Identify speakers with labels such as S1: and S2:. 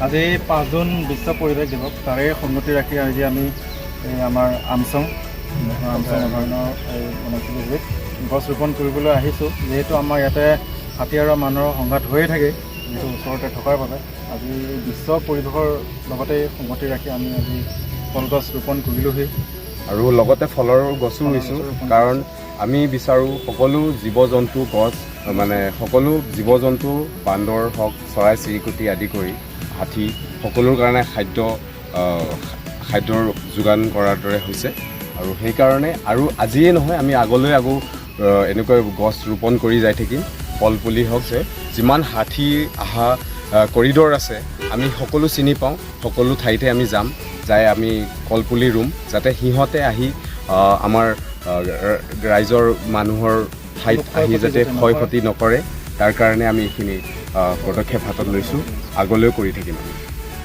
S1: আজি 5 জুন বিশ্ব পৰিৱেশ দিৱস তাৰে সংগতি ৰাখি আজি আমি আমাৰ আমচং অভয়াৰণ্যৰ বনাঞ্চলত গছ ৰোপণ কৰিবলৈ আহিছোঁ। যিহেতু আমাৰ ইয়াতে হাতী আৰু মানুহৰ সংঘাত হৈয়ে থাকে, যিহেতু ওচৰতে থকাৰ বাবে আজি বিশ্ব পৰিৱেশৰ লগতে সংগতি ৰাখি আমি আজি কলগছ ৰোপণ কৰিলোঁহি
S2: আৰু লগতে ফলৰ গছো ৰুইছোঁ। কাৰণ আমি বিচাৰোঁ সকলো জীৱ জন্তু গছ মানে সকলো জীৱ জন্তু বান্দৰ হওক, চৰাই চিৰিকটি আদি কৰি হাতী সকলোৰ কাৰণে খাদ্যৰ যোগান কৰাৰ দৰে হৈছে। আৰু সেইকাৰণে আৰু আজিয়ে নহয়, আমি আগলৈ এনেকৈ গছ ৰোপণ কৰি যাই থাকিম। কলপুলি হওক, যে যিমান হাতী অহা কৰিডৰ আছে আমি সকলো চিনি পাওঁ, সকলো ঠাইতে আমি যাম, যাই আমি কলপুলি ৰুম, যাতে সিহঁতে আহি আমাৰ ৰাইজৰ মানুহৰ ঠাইত আহি যাতে ক্ষয় ক্ষতি নকৰে, তাৰ কাৰণে আমি এইখিনি পদক্ষেপ হাতত লৈছোঁ, আগলৈও কৰি থাকিম আমি।